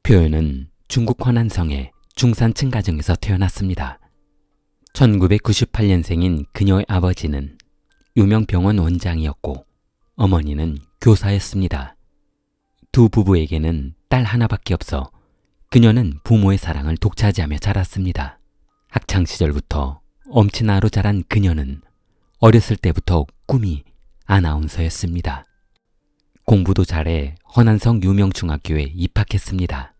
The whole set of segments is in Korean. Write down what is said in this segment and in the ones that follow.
표현은 중국 허난성의 중산층 가정에서 태어났습니다. 1998년생인 그녀의 아버지는 유명 병원 원장이었고 어머니는 교사였습니다. 두 부부에게는 딸 하나밖에 없어 그녀는 부모의 사랑을 독차지하며 자랐습니다. 학창시절부터 엄친아로 자란 그녀는 어렸을 때부터 꿈이 아나운서였습니다. 공부도 잘해 허난성 유명중학교에 입학했습니다.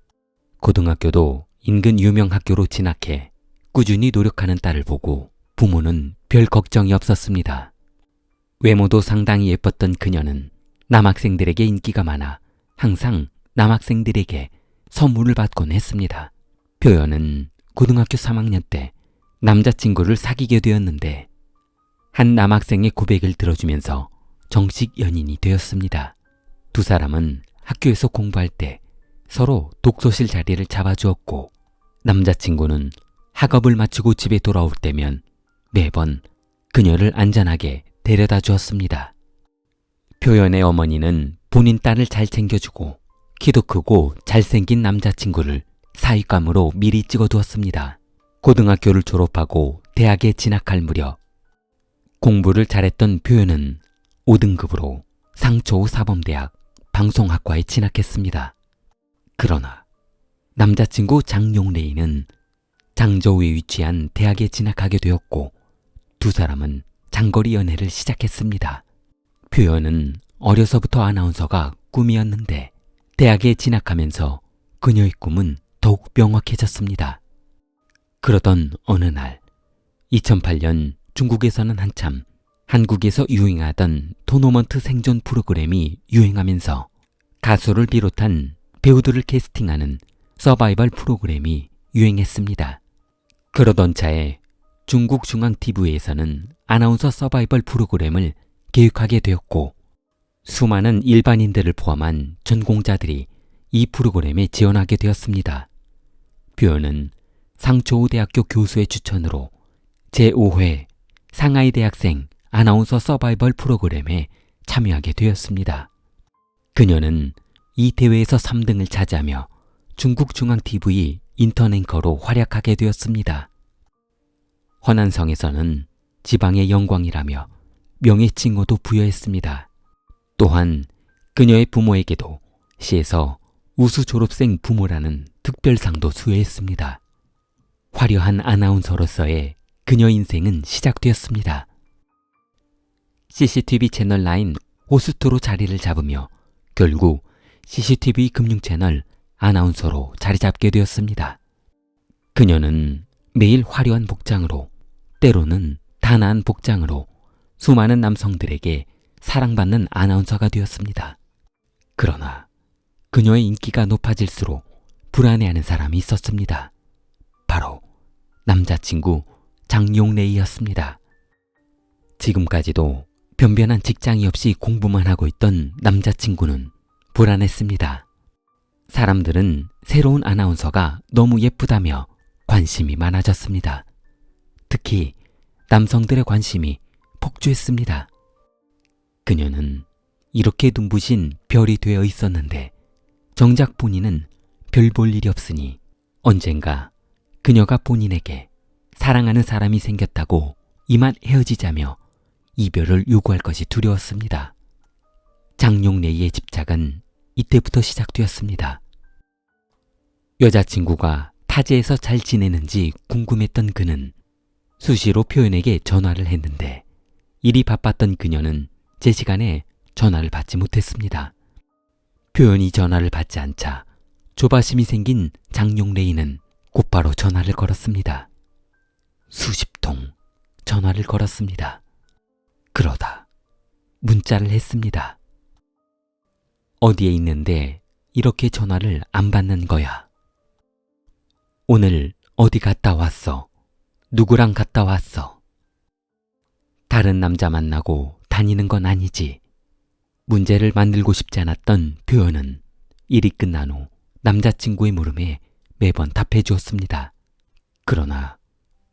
고등학교도 인근 유명 학교로 진학해 꾸준히 노력하는 딸을 보고 부모는 별 걱정이 없었습니다. 외모도 상당히 예뻤던 그녀는 남학생들에게 인기가 많아 항상 남학생들에게 선물을 받곤 했습니다. 표현은 고등학교 3학년 때 남자친구를 사귀게 되었는데 한 남학생의 고백을 들어주면서 정식 연인이 되었습니다. 두 사람은 학교에서 공부할 때 서로 독서실 자리를 잡아주었고 남자친구는 학업을 마치고 집에 돌아올 때면 매번 그녀를 안전하게 데려다 주었습니다. 표현의 어머니는 본인 딸을 잘 챙겨주고 키도 크고 잘생긴 남자친구를 사윗감으로 미리 찍어두었습니다. 고등학교를 졸업하고 대학에 진학할 무렵 공부를 잘했던 표현은 5등급으로 상초우 사범대학 방송학과에 진학했습니다. 그러나 남자친구 장용래이는 장저우에 위치한 대학에 진학하게 되었고 두 사람은 장거리 연애를 시작했습니다. 표현은 어려서부터 아나운서가 꿈이었는데 대학에 진학하면서 그녀의 꿈은 더욱 명확해졌습니다. 그러던 어느 날 2008년 중국에서는 한참 한국에서 유행하던 토너먼트 생존 프로그램이 유행하면서 가수를 비롯한 배우들을 캐스팅하는 서바이벌 프로그램이 유행했습니다. 그러던 차에 중국 중앙TV에서는 아나운서 서바이벌 프로그램을 계획하게 되었고 수많은 일반인들을 포함한 전공자들이 이 프로그램에 지원하게 되었습니다. 표현은 상초우 대학교 교수의 추천으로 제5회 상하이 대학생 아나운서 서바이벌 프로그램에 참여하게 되었습니다. 그녀는 이 대회에서 3등을 차지하며 중국 중앙TV 인턴 앵커로 활약하게 되었습니다. 허난성에서는 지방의 영광이라며 명예칭호도 부여했습니다. 또한 그녀의 부모에게도 시에서 우수 졸업생 부모라는 특별상도 수여했습니다. 화려한 아나운서로서의 그녀 인생은 시작되었습니다. CCTV 채널 9 호스트로 자리를 잡으며 결국 CCTV 금융 채널 아나운서로 자리 잡게 되었습니다. 그녀는 매일 화려한 복장으로 때로는 단아한 복장으로 수많은 남성들에게 사랑받는 아나운서가 되었습니다. 그러나 그녀의 인기가 높아질수록 불안해하는 사람이 있었습니다. 바로 남자친구 장용래이였습니다. 지금까지도 변변한 직장이 없이 공부만 하고 있던 남자친구는 불안했습니다. 사람들은 새로운 아나운서가 너무 예쁘다며 관심이 많아졌습니다. 특히 남성들의 관심이 폭주했습니다. 그녀는 이렇게 눈부신 별이 되어 있었는데 정작 본인은 별 볼 일이 없으니 언젠가 그녀가 본인에게 사랑하는 사람이 생겼다고 이만 헤어지자며 이별을 요구할 것이 두려웠습니다. 장용래이의 집착은 이때부터 시작되었습니다. 여자친구가 타지에서 잘 지내는지 궁금했던 그는 수시로 표현에게 전화를 했는데 일이 바빴던 그녀는 제 시간에 전화를 받지 못했습니다. 표현이 전화를 받지 않자 조바심이 생긴 장용래이는 곧바로 전화를 걸었습니다. 수십 통 전화를 걸었습니다. 그러다 문자를 했습니다. 어디에 있는데 이렇게 전화를 안 받는 거야? 오늘 어디 갔다 왔어? 누구랑 갔다 왔어? 다른 남자 만나고 다니는 건 아니지? 문제를 만들고 싶지 않았던 표현은 일이 끝난 후 남자친구의 물음에 매번 답해 주었습니다. 그러나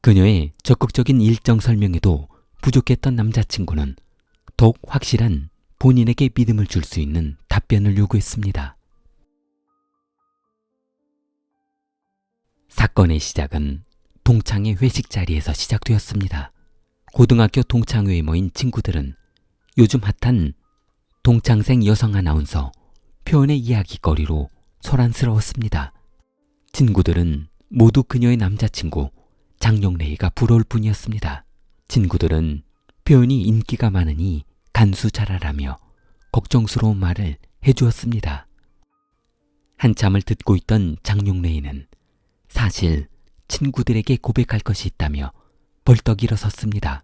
그녀의 적극적인 일정 설명에도 부족했던 남자친구는 더욱 확실한 본인에게 믿음을 줄 수 있는 답변을 요구했습니다. 사건의 시작은 동창회 회식 자리에서 시작되었습니다. 고등학교 동창회에 모인 친구들은 요즘 핫한 동창생 여성 아나운서 표현의 이야기거리로 소란스러웠습니다. 친구들은 모두 그녀의 남자친구 장용래이가 부러울 뿐이었습니다. 친구들은 표현이 인기가 많으니 간수 잘하라며 걱정스러운 말을 해주었습니다. 한참을 듣고 있던 장용래이는 사실 친구들에게 고백할 것이 있다며 벌떡 일어섰습니다.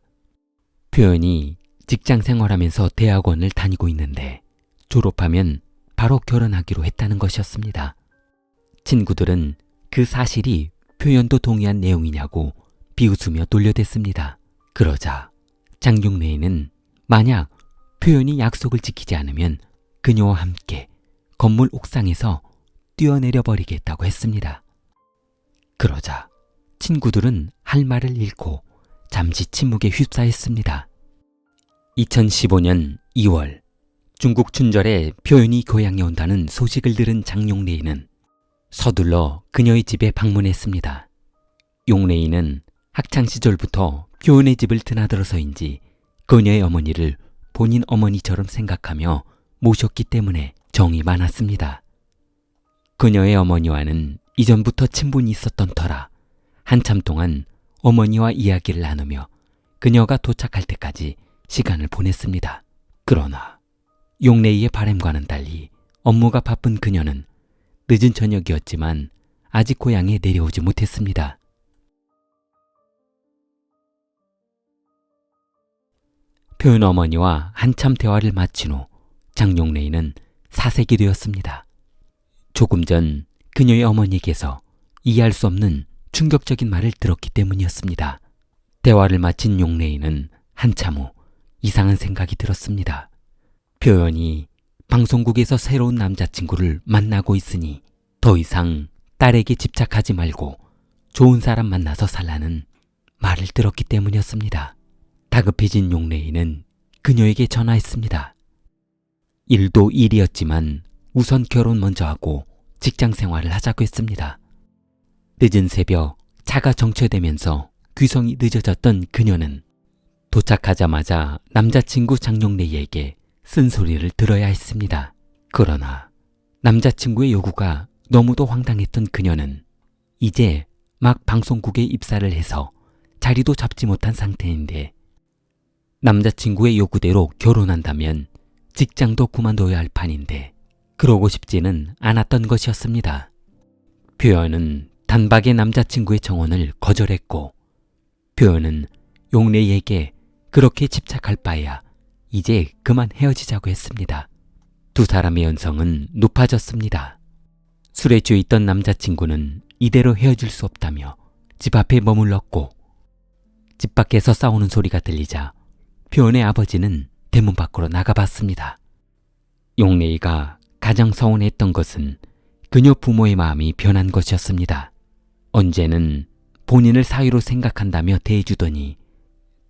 표현이 직장 생활하면서 대학원을 다니고 있는데 졸업하면 바로 결혼하기로 했다는 것이었습니다. 친구들은 그 사실이 표현도 동의한 내용이냐고 비웃으며 돌려댔습니다. 그러자 장용래이는 만약 표현이 약속을 지키지 않으면 그녀와 함께 건물 옥상에서 뛰어내려 버리겠다고 했습니다. 그러자 친구들은 할 말을 잃고 잠시 침묵에 휩싸였습니다. 2015년 2월 중국 춘절에 표현이 고향에 온다는 소식을 들은 장용래이는 서둘러 그녀의 집에 방문했습니다. 용래이는 학창시절부터 표현의 집을 드나들어서인지 그녀의 어머니를 본인 어머니처럼 생각하며 모셨기 때문에 정이 많았습니다. 그녀의 어머니와는 이전부터 친분이 있었던 터라 한참 동안 어머니와 이야기를 나누며 그녀가 도착할 때까지 시간을 보냈습니다. 그러나 용래이의 바람과는 달리 업무가 바쁜 그녀는 늦은 저녁이었지만 아직 고향에 내려오지 못했습니다. 표현 어머니와 한참 대화를 마친 후 장용래이는 사색이 되었습니다. 조금 전 그녀의 어머니에게서 이해할 수 없는 충격적인 말을 들었기 때문이었습니다. 대화를 마친 용래이는 한참 후 이상한 생각이 들었습니다. 표현이 방송국에서 새로운 남자친구를 만나고 있으니 더 이상 딸에게 집착하지 말고 좋은 사람 만나서 살라는 말을 들었기 때문이었습니다. 다급해진 용래이는 그녀에게 전화했습니다. 일도 일이었지만 우선 결혼 먼저 하고 직장 생활을 하자고 했습니다. 늦은 새벽 차가 정체되면서 귀성이 늦어졌던 그녀는 도착하자마자 남자친구 장용래이에게 쓴소리를 들어야 했습니다. 그러나 남자친구의 요구가 너무도 황당했던 그녀는 이제 막 방송국에 입사를 해서 자리도 잡지 못한 상태인데 남자친구의 요구대로 결혼한다면 직장도 그만둬야 할 판인데 그러고 싶지는 않았던 것이었습니다. 표현은 단박에 남자친구의 정원을 거절했고 표현은 용래이에게 그렇게 집착할 바에야 이제 그만 헤어지자고 했습니다. 두 사람의 연성은 높아졌습니다. 술에 취해 있던 남자친구는 이대로 헤어질 수 없다며 집 앞에 머물렀고 집 밖에서 싸우는 소리가 들리자 표현의 아버지는 대문 밖으로 나가봤습니다. 용래이가 가장 서운했던 것은 그녀 부모의 마음이 변한 것이었습니다. 언제는 본인을 사위로 생각한다며 대해주더니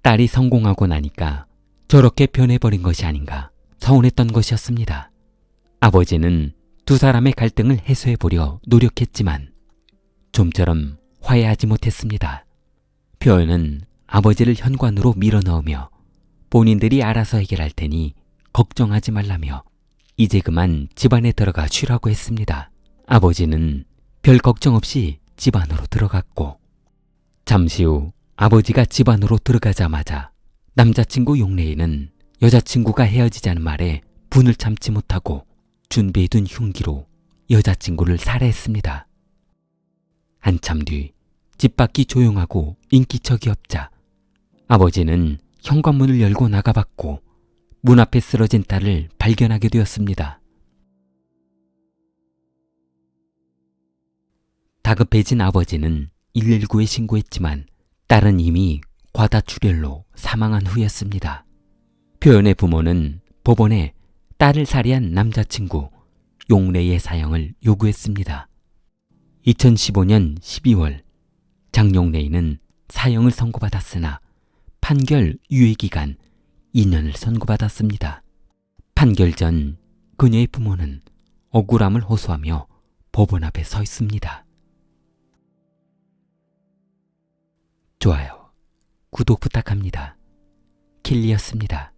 딸이 성공하고 나니까 저렇게 변해버린 것이 아닌가 서운했던 것이었습니다. 아버지는 두 사람의 갈등을 해소해보려 노력했지만 좀처럼 화해하지 못했습니다. 표현은 아버지를 현관으로 밀어넣으며 본인들이 알아서 해결할 테니 걱정하지 말라며 이제 그만 집안에 들어가 쉬라고 했습니다. 아버지는 별 걱정 없이 집 안으로 들어갔고 잠시 후 아버지가 집 안으로 들어가자마자 남자친구 용래이는 여자친구가 헤어지자는 말에 분을 참지 못하고 준비해둔 흉기로 여자친구를 살해했습니다. 한참 뒤 집 밖이 조용하고 인기척이 없자 아버지는 현관문을 열고 나가봤고 문 앞에 쓰러진 딸을 발견하게 되었습니다. 다급해진 아버지는 119에 신고했지만 딸은 이미 과다출혈로 사망한 후였습니다. 표현의 부모는 법원에 딸을 살해한 남자친구 용래이의 사형을 요구했습니다. 2015년 12월 장용래이는 사형을 선고받았으나 판결 유예기간 2년을 선고받았습니다. 판결 전 그녀의 부모는 억울함을 호소하며 법원 앞에 서 있습니다. 좋아요, 구독 부탁합니다. 킬리였습니다.